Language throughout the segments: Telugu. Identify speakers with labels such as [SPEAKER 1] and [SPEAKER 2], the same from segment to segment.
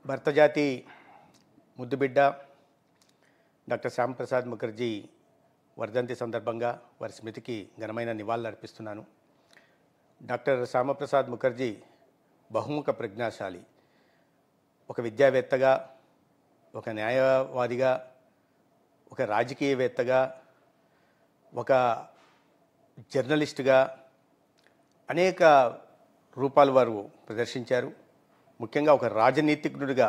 [SPEAKER 1] భర్తజాతి ముద్దుబిడ్డ డాక్టర్ శ్యాంప్రసాద్ ముఖర్జీ వర్ధంతి సందర్భంగా వారి స్మృతికి ఘనమైన నివాళులు అర్పిస్తున్నాను. డాక్టర్ శ్యామప్రసాద్ ముఖర్జీ బహుముఖ ప్రజ్ఞాశాలి. ఒక విద్యావేత్తగా, ఒక న్యాయవాదిగా, ఒక రాజకీయవేత్తగా, ఒక జర్నలిస్టుగా అనేక రూపాలు వారు ప్రదర్శించారు. ముఖ్యంగా ఒక రాజనీతిజ్ఞుడిగా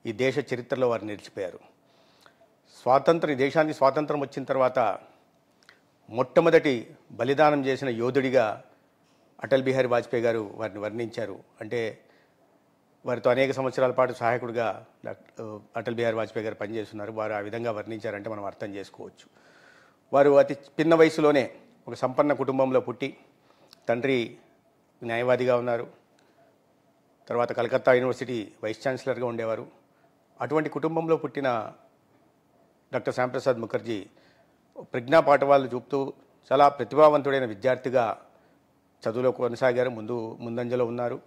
[SPEAKER 1] ఈ దేశ చరిత్రలో వారు నిలిచిపోయారు. దేశానికి స్వాతంత్రం వచ్చిన తర్వాత మొట్టమొదటి బలిదానం చేసిన యోధుడిగా అటల్ బిహారీ వాజ్పేయి గారు వారిని వర్ణించారు. అంటే వారితో అనేక సంవత్సరాల పాటు సహాయకుడిగా అటల్ బిహారీ వాజ్పేయి గారు పనిచేస్తున్నారు. వారు ఆ విధంగా వర్ణించారంటే మనం అర్థం చేసుకోవచ్చు. వారు అతి చిన్న వయసులోనే ఒక సంపన్న కుటుంబంలో పుట్టి, తండ్రి న్యాయవాదిగా ఉన్నారు. తర్వాత కలకత్తా యూనివర్సిటీ వైస్ ఛాన్సలర్గా ఉండేవారు. అటువంటి కుటుంబంలో పుట్టిన డాక్టర్ శ్యాంప్రసాద్ ముఖర్జీ ప్రజ్ఞా పాఠవాళ్ళు చూపుతూ చాలా ప్రతిభావంతుడైన విద్యార్థిగా చదువులో కొనసాగారు. ముందంజలో ఉన్నారు.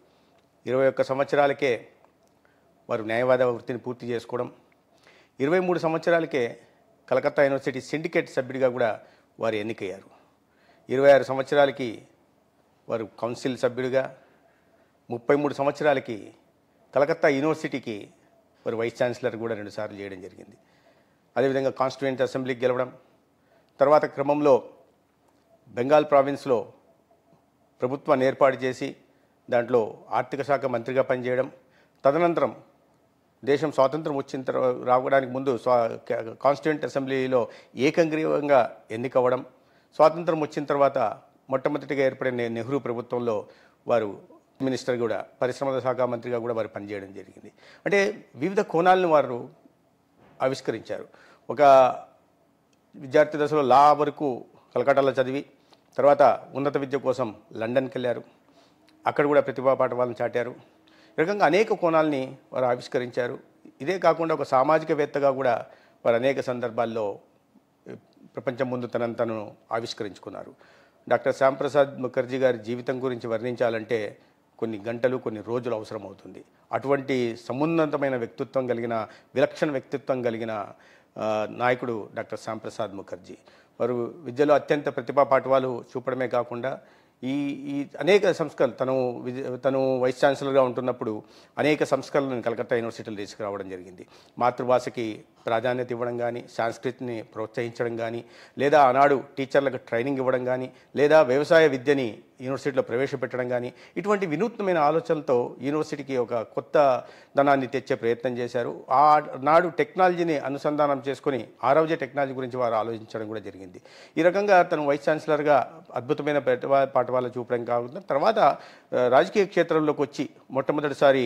[SPEAKER 1] 21 సంవత్సరాలకే వారు న్యాయవాద వృత్తిని పూర్తి చేసుకోవడం, 23 సంవత్సరాలకే కలకత్తా యూనివర్సిటీ సిండికేట్ సభ్యుడిగా కూడా వారు ఎన్నికయ్యారు. 26 సంవత్సరాలకి వారు కౌన్సిల్ సభ్యుడిగా, 33 సంవత్సరాలకి కలకత్తా యూనివర్సిటీకి వారు వైస్ ఛాన్సలర్ కూడా 2 సార్లు చేయడం జరిగింది. అదేవిధంగా కాన్స్టిట్యూయెంట్ అసెంబ్లీకి గెలవడం, తర్వాత క్రమంలో బెంగాల్ ప్రావిన్స్లో ప్రభుత్వాన్ని ఏర్పాటు చేసి దాంట్లో ఆర్థిక శాఖ మంత్రిగా పనిచేయడం, తదనంతరం దేశం స్వాతంత్రం వచ్చిన రావడానికి ముందు కాన్స్టిట్యూయెంట్ అసెంబ్లీలో ఏకంగ్రీవంగా ఎన్నికవ్వడం, స్వాతంత్రం వచ్చిన తర్వాత మొట్టమొదటిగా ఏర్పడిన నెహ్రూ ప్రభుత్వంలో వారు మినిస్టర్ కూడా, పరిశ్రమల శాఖ మంత్రిగా కూడా వారు పనిచేయడం జరిగింది. అంటే వివిధ కోణాలను వారు ఆవిష్కరించారు. ఒక విద్యార్థి దశలో లా వరకు కలకట్టాలో చదివి తర్వాత ఉన్నత విద్య కోసం లండన్కి వెళ్ళారు. అక్కడ కూడా ప్రతిభా పాఠవాలను చాటారు. ఈ రకంగా అనేక కోణాలని వారు ఆవిష్కరించారు. ఇదే కాకుండా ఒక సామాజికవేత్తగా కూడా వారు అనేక సందర్భాల్లో ప్రపంచం ముందు తనను ఆవిష్కరించుకున్నారు. డాక్టర్ శ్యాంప్రసాద్ ముఖర్జీ గారి జీవితం గురించి వర్ణించాలంటే కొన్ని గంటలు, కొన్ని రోజులు అవసరం అవుతుంది. అటువంటి సమున్నతమైన వ్యక్తిత్వం కలిగిన, విలక్షణ వ్యక్తిత్వం కలిగిన నాయకుడు డాక్టర్ శ్యాంప్రసాద్ ముఖర్జీ. వారు విద్యలో అత్యంత ప్రతిభా పాఠవాలు చూపడమే కాకుండా ఈ అనేక సంస్కరణలు తను వైస్ ఛాన్సలర్గా ఉంటున్నప్పుడు అనేక సంస్కరణలను కలకత్తా యూనివర్సిటీలో తీసుకురావడం జరిగింది. మాతృభాషకి ప్రాధాన్యత ఇవ్వడం కానీ, సంస్కృతిని ప్రోత్సహించడం కానీ, లేదా ఆనాడు టీచర్లకు ట్రైనింగ్ ఇవ్వడం కానీ, లేదా వ్యవసాయ విద్యని యూనివర్సిటీలో ప్రవేశపెట్టడం కానీ, ఇటువంటి వినూత్నమైన ఆలోచనలతో యూనివర్సిటీకి ఒక కొత్త ధనాన్ని తెచ్చే ప్రయత్నం చేశారు. ఆనాడు టెక్నాలజీని అనుసంధానం చేసుకుని ఆరోగ్య టెక్నాలజీ గురించి వారు ఆలోచించడం కూడా జరిగింది. ఈ రకంగా తను వైస్ ఛాన్సలర్గా అద్భుతమైన పాఠవాలు చూపడం కాకుండా తర్వాత రాజకీయ క్షేత్రంలోకి వచ్చి మొట్టమొదటిసారి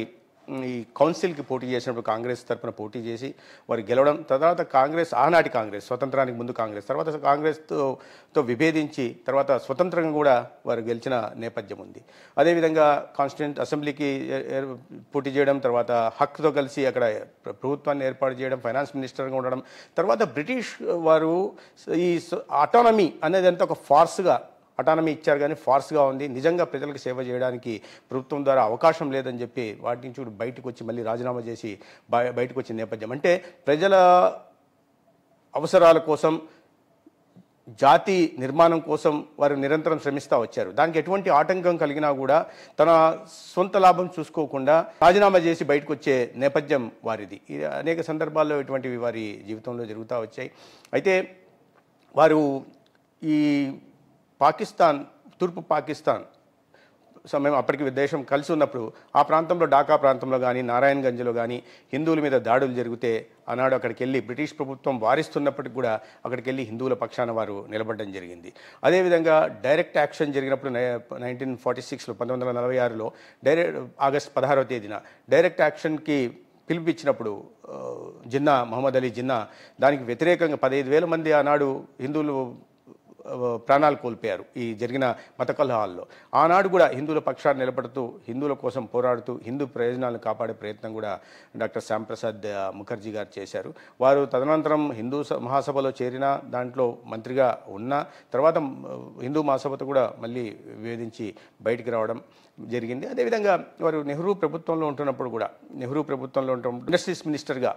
[SPEAKER 1] ఈ కౌన్సిల్కి పోటీ చేసినప్పుడు కాంగ్రెస్ తరఫున పోటీ చేసి వారు గెలవడం, తర్వాత ఆనాటి కాంగ్రెస్, స్వతంత్రానికి ముందు కాంగ్రెస్, తర్వాత కాంగ్రెస్తో విభేదించి తర్వాత స్వతంత్రంగా కూడా వారు గెలిచిన నేపథ్యం ఉంది. అదేవిధంగా కాన్స్టిట్యూయెంట్ అసెంబ్లీకి పోటీ చేయడం, తర్వాత హక్తో కలిసి అక్కడ ప్రభుత్వాన్ని ఏర్పాటు చేయడం, ఫైనాన్స్ మినిస్టర్గా ఉండడం, తర్వాత బ్రిటిష్ వారు ఈ అటానమీ అనేది అంతా ఒక ఫార్స్గా అటానమీ ఇచ్చారు కానీ ఫార్స్గా ఉంది. నిజంగా ప్రజలకు సేవ చేయడానికి ప్రభుత్వం ద్వారా అవకాశం లేదని చెప్పి వాటి నుంచి బయటకు వచ్చి మళ్ళీ రాజీనామా చేసి బయటకు వచ్చిన నేపథ్యం. అంటే ప్రజల అవసరాల కోసం, జాతి నిర్మాణం కోసం వారు నిరంతరం శ్రమిస్తూ వచ్చారు. దానికి ఎటువంటి ఆటంకం కలిగినా కూడా తన సొంత లాభం చూసుకోకుండా రాజీనామా చేసి బయటకు వచ్చే నేపథ్యం వారిది. అనేక సందర్భాల్లో ఇటువంటివి వారి జీవితంలో జరుగుతూ వచ్చాయి. అయితే వారు ఈ తూర్పు పాకిస్తాన్ సమయం అప్పటికి దేశం కలిసి ఉన్నప్పుడు ఆ ప్రాంతంలో, ఢాకా ప్రాంతంలో కానీ, నారాయణగంజ్లో కానీ హిందువుల మీద దాడులు జరిగితే ఆనాడు అక్కడికి వెళ్ళి బ్రిటిష్ ప్రభుత్వం వారిస్తున్నప్పటికి కూడా అక్కడికి వెళ్ళి హిందువుల పక్షాన వారు నిలబడడం జరిగింది. అదేవిధంగా డైరెక్ట్ యాక్షన్ జరిగినప్పుడు 1946లో 1946లో ఆగస్టు 16వ తేదీన డైరెక్ట్ యాక్షన్కి పిలిపించినప్పుడు మహమ్మద్ అలీ జిన్నా దానికి వ్యతిరేకంగా 15,000 మంది ఆనాడు హిందువులు ప్రాణాలు కోల్పోయారు ఈ జరిగిన మత కలహాల్లో. ఆనాడు కూడా హిందువుల పక్షాన్ని నిలబడుతూ, హిందువుల కోసం పోరాడుతూ, హిందూ ప్రయోజనాలను కాపాడే ప్రయత్నం కూడా డాక్టర్ శ్యాంప్రసాద్ ముఖర్జీ గారు చేశారు. వారు తదనంతరం హిందూ మహాసభలో చేరిన, దాంట్లో మంత్రిగా ఉన్న తర్వాత హిందూ మహాసభతో కూడా మళ్ళీ విభేదించి బయటికి రావడం, జరిగింది. అదేవిధంగా వారు నెహ్రూ ప్రభుత్వంలో ఉంటున్నప్పుడు కూడా ఇండస్ట్రీస్ మినిస్టర్గా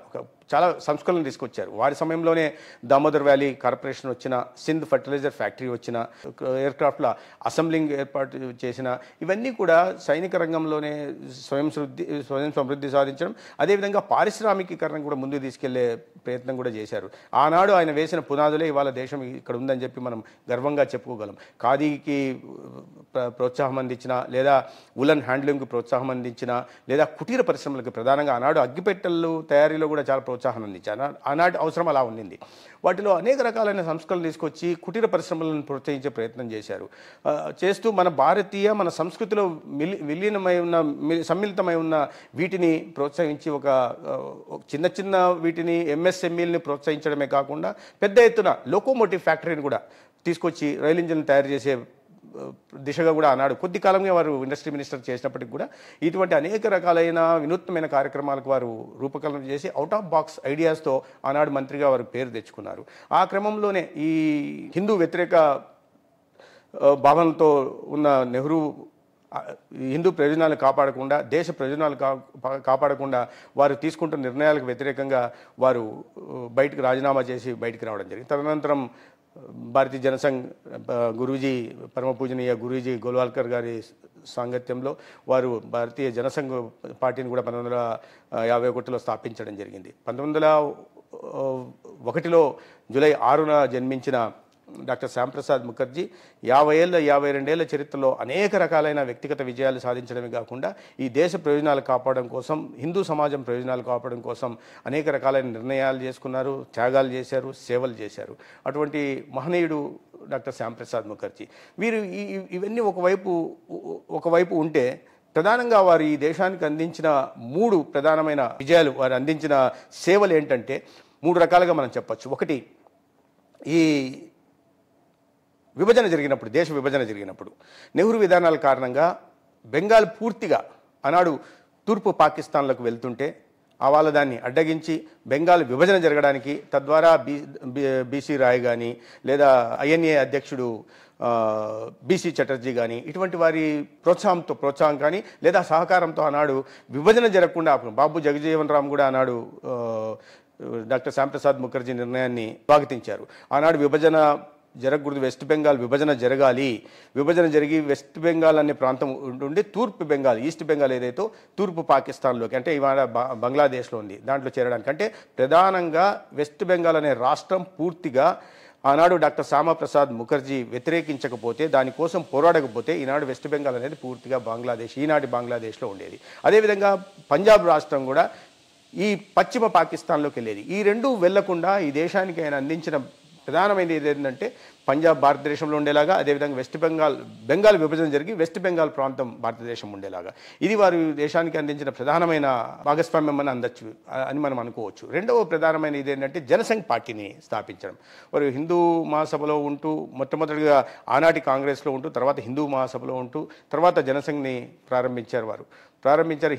[SPEAKER 1] చాలా సంస్కరణలు తీసుకొచ్చారు. వారి సమయంలోనే దామోదర్ వ్యాలీ కార్పొరేషన్ వచ్చిన, సింధ్ ఫర్టిలైజర్ ఫ్యాక్టరీ వచ్చిన, ఎయిర్క్రాఫ్ట్ల అసెంబ్లింగ్ ఏర్పాటు చేసిన, ఇవన్నీ కూడా సైనిక రంగంలోనే స్వయం సమృద్ధి సాధించడం, అదేవిధంగా పారిశ్రామికీకరణ కూడా ముందుకు తీసుకెళ్లే ప్రయత్నం కూడా చేశారు. ఆనాడు ఆయన వేసిన పునాదులే ఇవాళ దేశం ఇక్కడ ఉందని చెప్పి మనం గర్వంగా చెప్పుకోగలం. ఖాదీకి ప్రోత్సాహం అందించిన, లేదా ఉలన్ హ్యాండ్లూమ్కి ప్రోత్సాహం అందించిన, లేదా కుటీర పరిశ్రమలకు ప్రధానంగా ఆనాడు అగ్గిపెట్టెలు తయారీలో కూడా చాలా ప్రోత్సాహం అందించారు. ఆనాటి అవసరం అలా ఉండింది. వాటిలో అనేక రకాలైన సంస్కరణలు తీసుకొచ్చి కుటీర పరిశ్రమలను ప్రోత్సహించే ప్రయత్నం చేశారు. చేస్తూ మన సంస్కృతిలో సమ్మిళితమై ఉన్న వీటిని ప్రోత్సహించి ఒక చిన్న చిన్న వీటిని ఎంఎస్ఎంఈల్ని ప్రోత్సహించడమే కాకుండా పెద్ద ఎత్తున లోకోమోటివ్ ఫ్యాక్టరీని కూడా తీసుకొచ్చి రైలు ఇంజిన్లు తయారు చేసే దిశగా కూడా ఆనాడు కొద్ది కాలంగా వారు ఇండస్ట్రీ మినిస్టర్ చేసినప్పటికీ కూడా ఇటువంటి అనేక రకాలైన వినూత్నమైన కార్యక్రమాలకు వారు రూపకల్పన చేసి అవుట్ ఆఫ్ బాక్స్ ఐడియాస్తో ఆనాడు మంత్రిగా వారు పేరు తెచ్చుకున్నారు. ఆ క్రమంలోనే ఈ హిందూ వ్యతిరేక భావనతో ఉన్న నెహ్రూ హిందూ ప్రయోజనాలు కాపాడకుండా, దేశ ప్రయోజనాలు కాపాడకుండా వారు తీసుకుంటున్న నిర్ణయాలకు వ్యతిరేకంగా వారు బయటకు రాజీనామా చేసి బయటికి రావడం జరిగింది. తదనంతరం భారతీయ జనసంఘ్ గురూజీ, పరమ పూజనీయ గురూజీ గోల్వాల్కర్ గారి సాంగత్యంలో వారు భారతీయ జనసంఘ్ పార్టీని కూడా 1951లో స్థాపించడం జరిగింది. 1901లో జూలై 6న జన్మించిన డాక్టర్ శ్యాంప్రసాద్ ముఖర్జీ 52 ఏళ్ల చరిత్రలో అనేక రకాలైన వ్యక్తిగత విజయాలు సాధించడమే కాకుండా ఈ దేశ ప్రయోజనాలు కాపాడడం కోసం, హిందూ సమాజం ప్రయోజనాలు కాపాడడం కోసం అనేక రకాలైన నిర్ణయాలు చేసుకున్నారు, త్యాగాలు చేశారు, సేవలు చేశారు. అటువంటి మహనీయుడు డాక్టర్ శ్యాంప్రసాద్ ముఖర్జీ. వీరు ఇవన్నీ ఒకవైపు ఉంటే, ప్రధానంగా వారు ఈ దేశానికి అందించిన 3 ప్రధానమైన విజయాలు, వారు అందించిన సేవలు ఏంటంటే 3 రకాలుగా మనం చెప్పచ్చు. ఒకటి, ఈ దేశ విభజన జరిగినప్పుడు నెహ్రూ విధానాల కారణంగా బెంగాల్ పూర్తిగా ఆనాడు తూర్పు పాకిస్తాన్లకు వెళ్తుంటే వాళ్ళ దాన్ని అడ్డగించి బెంగాల్ విభజన జరగడానికి, తద్వారా బీసీ రాయ్ కానీ, లేదా ఐఎన్ఏ అధ్యక్షుడు బీసీ చటర్జీ కానీ, ఇటువంటి వారి ప్రోత్సాహం కానీ లేదా సహకారంతో ఆనాడు విభజన జరగకుండా బాబు జగజీవన్ రామ్ కూడా ఆనాడు డాక్టర్ శ్యాంప్రసాద్ ముఖర్జీ నిర్ణయాన్ని స్వాగతించారు. ఆనాడు విభజన జరగకూడదు, వెస్ట్ బెంగాల్ విభజన జరగాలి, విభజన జరిగి వెస్ట్ బెంగాల్ అనే ప్రాంతం ఉండి తూర్పు బెంగాల్, ఈస్ట్ బెంగాల్ ఏదైతే తూర్పు పాకిస్తాన్లోకి, అంటే ఇవాళ బంగ్లాదేశ్లో ఉంది, దాంట్లో చేరడానికి, అంటే ప్రధానంగా వెస్ట్ బెంగాల్ అనే రాష్ట్రం పూర్తిగా ఆనాడు డాక్టర్ శ్యామప్రసాద్ ముఖర్జీ వ్యతిరేకించకపోతే, దానికోసం పోరాడకపోతే ఈనాడు వెస్ట్ బెంగాల్ అనేది పూర్తిగా ఈనాటి బంగ్లాదేశ్లో ఉండేది. అదేవిధంగా పంజాబ్ రాష్ట్రం కూడా ఈ పశ్చిమ పాకిస్తాన్లోకి వెళ్ళేది. ఈ రెండూ వెళ్లకుండా ఈ దేశానికి ఆయన అందించిన ప్రధానమైనది ఏదేంటంటే పంజాబ్ భారతదేశంలో ఉండేలాగా, అదేవిధంగా బెంగాల్ విభజన జరిగి వెస్ట్ బెంగాల్ ప్రాంతం భారతదేశం ఉండేలాగా, ఇది వారు దేశానికి అందించిన ప్రధానమైన భాగస్వామ్యం అని మనం అనుకోవచ్చు. రెండవ ప్రధానమైన ఇదేంటంటే జనసంఘ్ పార్టీని స్థాపించడం. వారు హిందూ మహాసభలో ఉంటూ, మొట్టమొదటిగా ఆనాటి కాంగ్రెస్లో ఉంటూ, తర్వాత హిందూ మహాసభలో ఉంటూ, తర్వాత జనసంఘ్ని ప్రారంభించారు.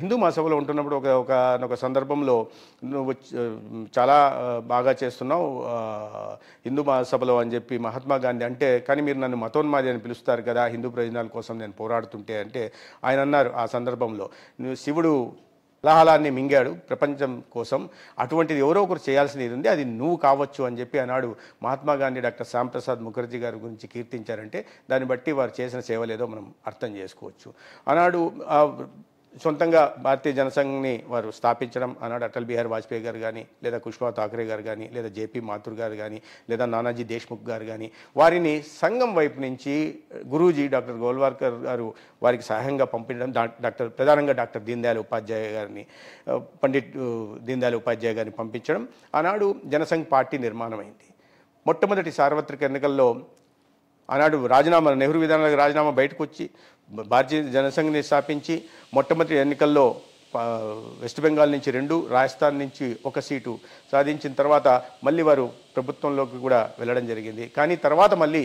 [SPEAKER 1] హిందూ మహాసభలో ఉంటున్నప్పుడు ఒక సందర్భంలో, నువ్వు చాలా బాగా చేస్తున్నావు హిందూ మహాసభలో అని చెప్పి మహాత్మా గాంధీ అంటే, కానీ మీరు నన్ను మతోన్మాది అని పిలుస్తారు కదా హిందూ ప్రయోజనాల కోసం నేను పోరాడుతుంటే అంటే, ఆయన అన్నారు ఆ సందర్భంలో, శివుడు అలాహాలాన్ని మింగాడు ప్రపంచం కోసం, అటువంటిది ఎవరో ఒకరు చేయాల్సినది ఉంది, అది నువ్వు కావచ్చు అని చెప్పి ఆనాడు మహాత్మా గాంధీ డాక్టర్ శ్యాంప్రసాద్ ముఖర్జీ గారి గురించి కీర్తించారంటే, దాన్ని బట్టి వారు చేసిన సేవలేదో మనం అర్థం చేసుకోవచ్చు. ఆనాడు సొంతంగా భారతీయ జనసంఘ్ని వారు స్థాపించడం, ఆనాడు అటల్ బిహారీ వాజ్పేయి గారు కానీ, లేదా కుష్మా థాకరే గారు కానీ, లేదా జేపీ మాథుర్ గారు కానీ, లేదా నానాజీ దేశ్ముఖ్ గారు కానీ, వారిని సంఘం వైపు నుంచి గురూజీ డాక్టర్ గోల్వాల్కర్ గారు వారికి సహాయంగా పంపించడం, ప్రధానంగా డాక్టర్ పండిట్ దీన్ దయాళ్ ఉపాధ్యాయ గారిని పంపించడం, ఆనాడు జనసంఘ్ పార్టీ నిర్మాణమైంది. మొట్టమొదటి సార్వత్రిక ఎన్నికల్లో ఆనాడు నెహ్రూ విధానాలకు రాజీనామా బయటకు వచ్చి భారతీయ జనసంఘ్ని స్థాపించి, మొట్టమొదటి ఎన్నికల్లో వెస్ట్ బెంగాల్ నుంచి 2, రాజస్థాన్ నుంచి 1 సీటు సాధించిన తర్వాత మళ్ళీ వారు ప్రభుత్వంలోకి కూడా వెళ్ళడం జరిగింది. కానీ తర్వాత మళ్ళీ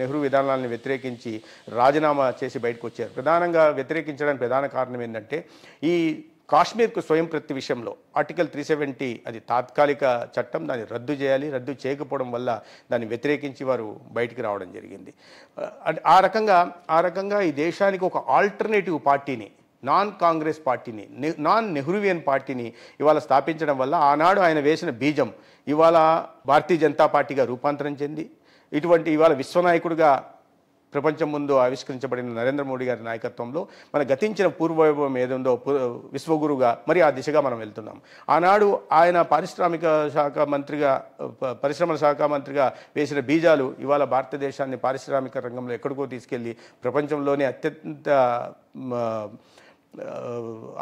[SPEAKER 1] నెహ్రూ విధానాలను వ్యతిరేకించి రాజీనామా చేసి బయటకు వచ్చారు. ప్రధానంగా వ్యతిరేకించడానికి ప్రధాన కారణం ఏంటంటే, ఈ కాశ్మీర్కు స్వయం ప్రతి విషయంలో ఆర్టికల్ 370 అది తాత్కాలిక చట్టం, దాన్ని రద్దు చేయాలి. రద్దు చేయకపోవడం వల్ల దాన్ని వ్యతిరేకించి వారు బయటికి రావడం జరిగింది. ఆ రకంగా ఈ దేశానికి ఒక ఆల్టర్నేటివ్ పార్టీని, నాన్ కాంగ్రెస్ పార్టీని, నాన్ నెహ్రూవియన్ పార్టీని ఇవాళ స్థాపించడం వల్ల ఆనాడు ఆయన వేసిన బీజం ఇవాళ భారతీయ జనతా పార్టీగా రూపాంతరం చెంది ఇటువంటి ఇవాళ విశ్వనాయకుడిగా ప్రపంచం ముందు ఆవిష్కరించబడిన నరేంద్ర మోడీ గారి నాయకత్వంలో మన గతించిన పూర్వవైభవం ఏదుందో విశ్వగురుగా మరి ఆ దిశగా మనం వెళ్తున్నాం. ఆనాడు ఆయన పరిశ్రమల శాఖ మంత్రిగా వేసిన బీజాలు ఇవాళ భారతదేశాన్ని పారిశ్రామిక రంగంలో ఎక్కడికో తీసుకెళ్లి ప్రపంచంలోనే అత్యంత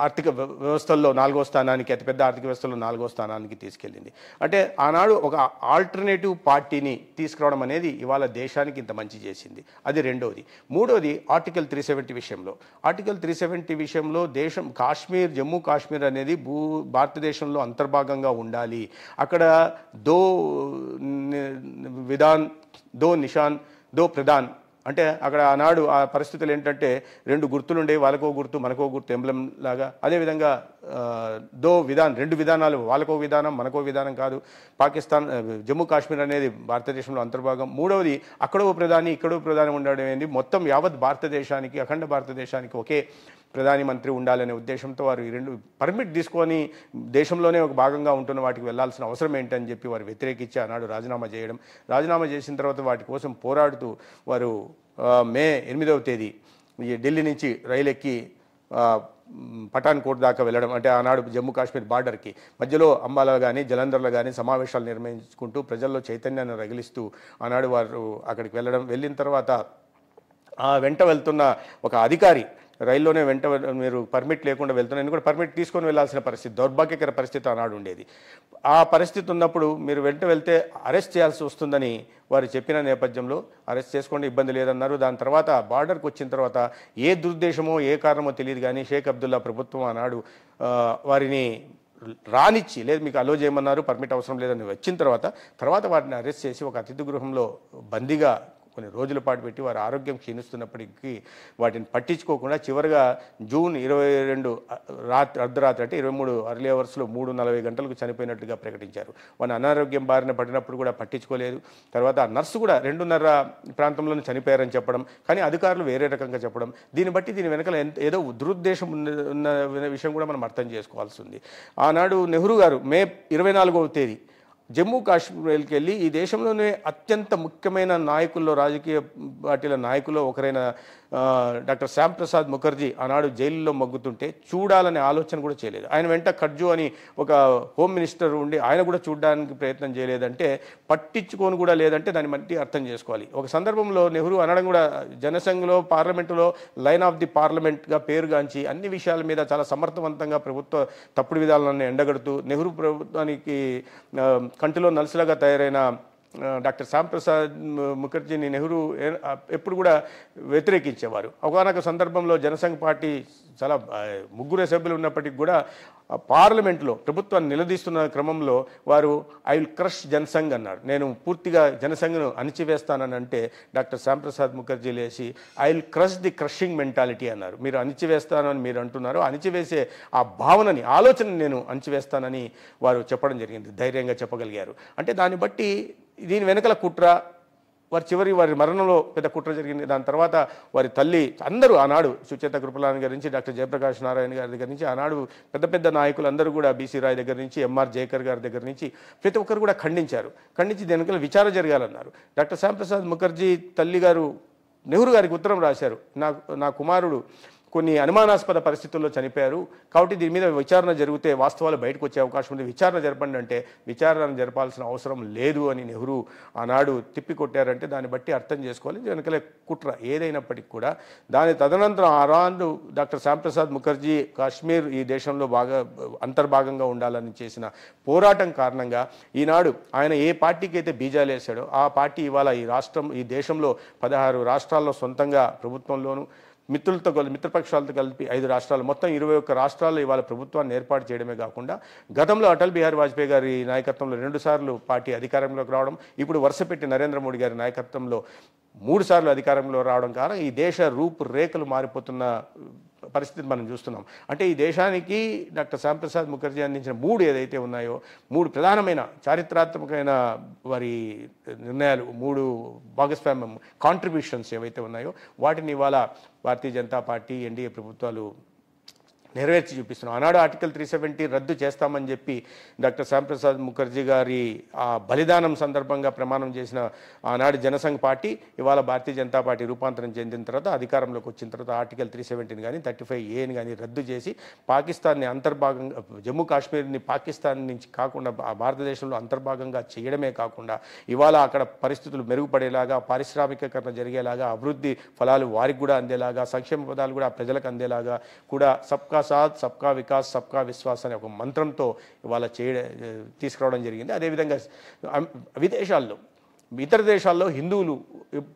[SPEAKER 1] ఆర్థిక వ్యవస్థల్లో 4వ స్థానానికి, అతిపెద్ద ఆర్థిక వ్యవస్థలో 4వ స్థానానికి తీసుకెళ్ళింది. అంటే ఆనాడు ఒక ఆల్టర్నేటివ్ పార్టీని తీసుకురావడం అనేది ఇవాళ దేశానికి ఇంత మంచి చేసింది. అది రెండవది. మూడవది ఆర్టికల్ 370 విషయంలో. ఆర్టికల్ 370 విషయంలో జమ్మూ కాశ్మీర్ అనేది భారతదేశంలో అంతర్భాగంగా ఉండాలి. అక్కడ దో విధాన్, దో నిషాన్, దో ప్రధాన్ అంటే అక్కడ ఆనాడు ఆ పరిస్థితులు ఏంటంటే 2 గుర్తులుండే, వాళ్ళకో గుర్తు మనకో గుర్తు ఎంబ్లం లాగా. అదేవిధంగా రెండు విధానాలు, వాళ్ళకో విధానం మనకో విధానం కాదు. జమ్మూ కాశ్మీర్ అనేది భారతదేశంలో అంతర్భాగం. మూడవది అక్కడో ప్రధాని ఇక్కడో ప్రధాని ఉండడం ఏంటి, మొత్తం యావత్ భారతదేశానికి, అఖండ భారతదేశానికి ఒకే ప్రధాని మంత్రి ఉండాలనే ఉద్దేశంతో వారు ఈ 2 పర్మిట్ తీసుకొని దేశంలోనే ఒక భాగంగా ఉంటున్న వాటికి వెళ్లాల్సిన అవసరం ఏంటని చెప్పి వారు వ్యతిరేకించి ఆనాడు రాజీనామా చేసిన తర్వాత వాటి కోసం పోరాడుతూ వారు మే 8వ తేదీ ఢిల్లీ నుంచి రైలు ఎక్కి పఠాన్కోట్ దాకా వెళ్ళడం, అంటే ఆనాడు జమ్మూ కాశ్మీర్ బార్డర్కి మధ్యలో అంబాలా కానీ జలంధర్లో కానీ సమావేశాలు నిర్వహించుకుంటూ ప్రజల్లో చైతన్యాన్ని రగిలిస్తూ ఆనాడు వారు అక్కడికి వెళ్ళిన తర్వాత ఆ వెంట వెళ్తున్న ఒక అధికారి రైల్లోనే మీరు పర్మిట్ లేకుండా వెళ్తున్నారు, కూడా పర్మిట్ తీసుకొని వెళ్లాల్సిన పరిస్థితి, దౌర్భాగ్యకర పరిస్థితి ఆనాడు ఉండేది. ఆ పరిస్థితి ఉన్నప్పుడు మీరు వెంట వెళ్తే అరెస్ట్ చేయాల్సి వస్తుందని వారు చెప్పిన నేపథ్యంలో అరెస్ట్ చేసుకోండి, ఇబ్బంది లేదన్నారు. దాని తర్వాత బార్డర్కి వచ్చిన తర్వాత ఏ దురుద్దేశమో ఏ కారణమో తెలియదు కానీ షేక్ అబ్దుల్లా ప్రభుత్వం ఆనాడు వారిని రానిచ్చి, లేదు మీకు అలో చేయమన్నారు, పర్మిట్ అవసరం లేదని వచ్చిన తర్వాత వారిని అరెస్ట్ చేసి ఒక అతిథి గృహంలో బందీగా కొన్ని రోజుల పాటు పెట్టి వారి ఆరోగ్యం క్షీణిస్తున్నప్పటికీ వాటిని పట్టించుకోకుండా చివరిగా జూన్ 22 అర్ధరాత్రి అంటే 23 అర్లీ అవర్స్లో 3:40 గంటలకు చనిపోయినట్టుగా ప్రకటించారు. వారిని అనారోగ్యం బారిన పడినప్పుడు కూడా పట్టించుకోలేదు. తర్వాత ఆ నర్సు కూడా 2:30 ప్రాంతంలోనే చనిపోయారని చెప్పడం, కానీ అధికారులు వేరే రకంగా చెప్పడం. దీని వెనకాల ఏదో దురుద్దేశం ఉన్న విషయం కూడా మనం అర్థం చేసుకోవాల్సి ఉంది. ఆనాడు నెహ్రూ గారు మే 24వ తేదీ జమ్మూ కాశ్మీర్కి వెళ్ళి ఈ దేశంలోనే అత్యంత ముఖ్యమైన నాయకుల్లో, రాజకీయ పార్టీల నాయకుల్లో ఒకరైన డాక్టర్ శ్యామ్ ప్రసాద్ ముఖర్జీ ఆనాడు జైలులో మగ్గుతుంటే చూడాలనే ఆలోచన కూడా చేయలేదు. ఆయన వెంట ఖర్జు అని ఒక హోమ్ మినిస్టర్ ఉండి ఆయన కూడా చూడడానికి ప్రయత్నం చేయలేదంటే, పట్టించుకొని కూడా లేదంటే దాన్ని బట్టి అర్థం చేసుకోవాలి. ఒక సందర్భంలో నెహ్రూ అనడం కూడా జనసంఘ్లో పార్లమెంటులో లైన్ ఆఫ్ ది పార్లమెంట్గా పేరుగాంచి అన్ని విషయాల మీద చాలా సమర్థవంతంగా ప్రభుత్వ తప్పుడు విధానాలను ఎండగడుతూ నెహ్రూ ప్రభుత్వానికి కంటిలో నలుసులాగా తయారైన డాక్టర్ శ్యామ్ ప్రసాద్ ముఖర్జీని నెహ్రూ ఎప్పుడు కూడా వ్యతిరేకించేవారు. ఒకనొక సందర్భంలో జనసంఘ్ పార్టీ చాలా 3 సభ్యులు ఉన్నప్పటికీ కూడా పార్లమెంట్లో ప్రభుత్వాన్ని నిలదీస్తున్న క్రమంలో వారు ఐ విల్ క్రష్ జనసంఘ్ అన్నారు. నేను పూర్తిగా జనసంఘ్ను అణిచివేస్తానని అంటే డాక్టర్ శ్యామ్ ప్రసాద్ ముఖర్జీ లేచి I will crush the crushing mentality అన్నారు. మీరు అణిచివేస్తానని మీరు అంటున్నారు, అణిచివేసే ఆ భావనని, ఆలోచనని నేను అణిచివేస్తానని వారు చెప్పడం జరిగింది, ధైర్యంగా చెప్పగలిగారు. అంటే దాన్ని బట్టి దీని వెనకల కుట్ర, వారి మరణంలో పెద్ద కుట్ర జరిగింది. దాని తర్వాత వారి తల్లి అందరూ ఆనాడు సుచేత కృపలాని గారి నుంచి డాక్టర్ జయప్రకాష్ నారాయణ గారి దగ్గర నుంచి ఆనాడు పెద్ద నాయకులు అందరూ కూడా బీసీ రాయ్ దగ్గర నుంచి ఎంఆర్ జయకర్ గారి దగ్గర నుంచి ప్రతి ఒక్కరు కూడా ఖండించి దీని వెనకాల విచారణ జరగాలన్నారు. డాక్టర్ శ్యామ్ ప్రసాద్ ముఖర్జీ తల్లి గారు నెహ్రూ గారికి ఉత్తరం రాశారు, నా కుమారుడు కొన్ని అనుమానాస్పద పరిస్థితుల్లో చనిపోయారు, కాబట్టి దీని మీద విచారణ జరిగితే వాస్తవాలు బయటకు వచ్చే అవకాశం ఉంది, విచారణ జరపండి అంటే విచారణ జరపాల్సిన అవసరం లేదు అని నెహ్రూ ఆనాడు తిప్పికొట్టారంటే దాన్ని బట్టి అర్థం చేసుకోవాలి వెనకలే కుట్ర ఏదైనప్పటికీ కూడా. దాని తదనంతరం ఆనాడు డాక్టర్ శ్యామ్ ప్రసాద్ ముఖర్జీ కాశ్మీర్ ఈ దేశంలో అంతర్భాగంగా ఉండాలని చేసిన పోరాటం కారణంగా ఈనాడు ఆయన ఏ పార్టీకి అయితే బీజాలు వేశాడో ఆ పార్టీ ఇవాళ ఈ దేశంలో 16 రాష్ట్రాల్లో సొంతంగా ప్రభుత్వంలోనూ మిత్రపక్షాలతో కలిపి 5 రాష్ట్రాలు, మొత్తం 21 రాష్ట్రాల్లో ఇవాళ ప్రభుత్వాన్ని ఏర్పాటు చేయడమే కాకుండా గతంలో అటల్ బిహారీ వాజ్పేయి గారి నాయకత్వంలో 2 సార్లు పార్టీ అధికారంలోకి రావడం, ఇప్పుడు వరుసపెట్టి నరేంద్ర మోడీ గారి నాయకత్వంలో 3 సార్లు అధికారంలో రావడం కారణం ఈ దేశ రూపురేఖలు మారిపోతున్న పరిస్థితి మనం చూస్తున్నాం. అంటే ఈ దేశానికి డాక్టర్ శ్యాంప్రసాద్ ముఖర్జీ అందించిన 3 ఏదైతే ఉన్నాయో 3 ప్రధానమైన చారిత్రాత్మకమైన వారి నిర్ణయాలు, 3 భాగస్వామ్యం కాంట్రిబ్యూషన్స్ ఏవైతే ఉన్నాయో వాటిని ఇవాళ భారతీయ జనతా పార్టీ, ఎన్డీఏ ప్రభుత్వాలు నెరవేర్చి చూపిస్తున్నాం. ఆనాడు ఆర్టికల్ 370 రద్దు చేస్తామని చెప్పి డాక్టర్ శ్యాంప్రసాద్ ముఖర్జీ గారి ఆ బలిదానం సందర్భంగా ప్రమాణం చేసిన ఆనాడు జనసంఘ్ పార్టీ ఇవాళ భారతీయ జనతా పార్టీ రూపాంతరం చెందిన తర్వాత అధికారంలోకి వచ్చిన తర్వాత ఆర్టికల్ 370 కానీ 35A కానీ రద్దు చేసి పాకిస్తాన్ని అంతర్భాగంగా, జమ్మూ కాశ్మీర్ని పాకిస్తాన్ నుంచి కాకుండా భారతదేశంలో అంతర్భాగంగా చేయడమే కాకుండా ఇవాళ అక్కడ పరిస్థితులు మెరుగుపడేలాగా, పారిశ్రామికీకరణ జరిగేలాగా, అభివృద్ధి ఫలాలు వారికి కూడా అందేలాగా, సంక్షేమ పదాలు కూడా ప్రజలకు అందేలాగా కూడా సబ్కా సాత్, సబ్కా వికాస్, సబ్కా విశ్వాస్ అనే ఒక మంత్రంతో ఇవాళ తీసుకురావడం జరిగింది. అదేవిధంగా విదేశాల్లో, ఇతర దేశాల్లో హిందువులు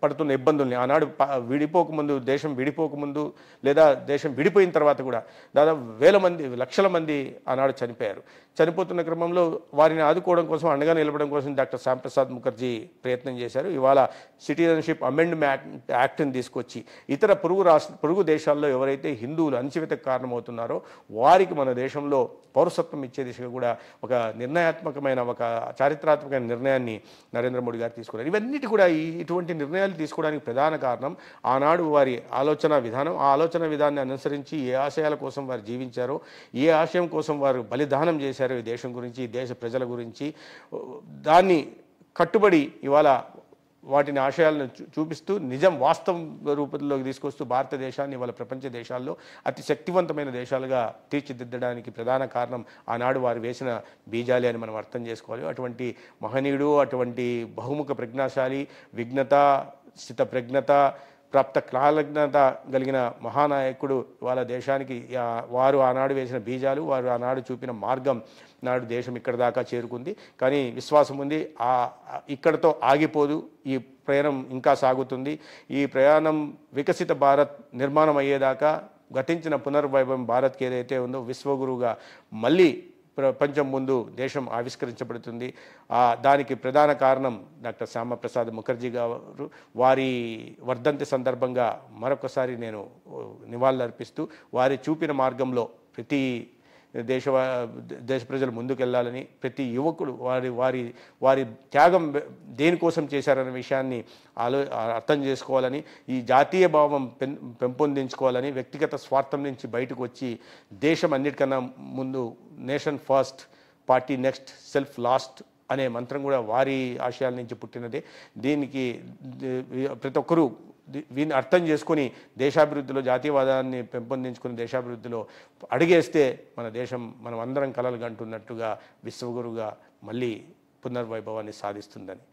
[SPEAKER 1] పడుతున్న ఇబ్బందుల్ని ఆనాడు విడిపోకముందు, దేశం విడిపోకముందు లేదా దేశం విడిపోయిన తర్వాత కూడా దాదాపు వేల మంది, లక్షల మంది ఆనాడు చనిపోయారు. చనిపోతున్న క్రమంలో వారిని ఆదుకోవడం కోసం, అండగా నిలబడడం కోసం డాక్టర్ శ్యాంప్రసాద్ ముఖర్జీ ప్రయత్నం చేశారు. ఇవాళ సిటిజన్షిప్ అమెండ్మెంట్ యాక్ట్ని తీసుకొచ్చి ఇతర పొరుగు దేశాల్లో ఎవరైతే హిందువులు అణచివేతకు కారణమవుతున్నారో వారికి మన దేశంలో పౌరసత్వం ఇచ్చే దిశగా కూడా ఒక నిర్ణయాత్మకమైన, ఒక చారిత్రాత్మకమైన నిర్ణయాన్ని నరేంద్ర మోడీ గారు తీసుకున్నారు. ఇవన్నిటి కూడా ఇటువంటి నిర్ణయాలు తీసుకోవడానికి ప్రధాన కారణం ఆనాడు వారి ఆలోచన విధానం. ఆ ఆలోచన విధానాన్ని అనుసరించి ఏ ఆశయాల కోసం వారు జీవించారో, ఏ ఆశయం కోసం వారు బలిదానం చేశారో ఈ దేశం గురించి, ఈ దేశ ప్రజల గురించి, దాన్ని కట్టుబడి ఇవాళ వాటిని ఆశయాలను చూపిస్తూ నిజం వాస్తవ రూపంలోకి తీసుకొస్తూ భారతదేశాన్ని ఇవాళ ప్రపంచ దేశాల్లో అతి శక్తివంతమైన దేశాలుగా తీర్చిదిద్దడానికి ప్రధాన కారణం ఆనాడు వారు వేసిన బీజాలే అని మనం అర్థం చేసుకోవాలి. అటువంటి మహనీయుడు, అటువంటి బహుముఖ ప్రజ్ఞాశాలి, విఘ్నత, స్థిత ప్రజ్ఞత, ప్రాప్త కాలజ్ఞత కలిగిన మహానాయకుడు ఇవాళ దేశానికి వారు ఆనాడు వేసిన బీజాలు, వారు ఆనాడు చూపిన మార్గం నాడు దేశం ఇక్కడ దాకా చేరుకుంది. కానీ విశ్వాసం ఉంది, ఇక్కడతో ఆగిపోదు, ఈ ప్రయాణం ఇంకా సాగుతుంది. ఈ ప్రయాణం వికసిత భారత్ నిర్మాణం అయ్యేదాకా గతించిన పునర్వైభవం భారత్కి ఏదైతే ఉందో విశ్వగురువుగా మళ్ళీ ప్రపంచం ముందు దేశం ఆవిష్కరించబడుతుంది. దానికి ప్రధాన కారణం డాక్టర్ శ్యామప్రసాద్ ముఖర్జీ గారు. వారి వర్ధంతి సందర్భంగా మరొకసారి నేను నివాళులర్పిస్తూ వారి చూపిన మార్గంలో ప్రతి దేశ ప్రజలు ముందుకెళ్లాలని, ప్రతి యువకుడు వారి త్యాగం దేనికోసం చేశారనే విషయాన్ని అర్థం చేసుకోవాలని, ఈ జాతీయ భావం పెంపొందించుకోవాలని, వ్యక్తిగత స్వార్థం నుంచి బయటకు వచ్చి దేశం అన్నిటికన్నా ముందు, nation first, party next, self last అనే మంత్రం కూడా వారి ఆశయాల నుంచి పుట్టినదే. దీనికి ప్రతి ఒక్కరూ వీన్ని అర్థం చేసుకొని దేశాభివృద్ధిలో, జాతీయవాదాన్ని పెంపొందించుకుని దేశాభివృద్ధిలో అడిగేస్తే మన దేశం మనం అందరం కలలు కంటున్నట్టుగా విశ్వగురుగా మళ్ళీ పునర్వైభవాన్ని సాధిస్తుందని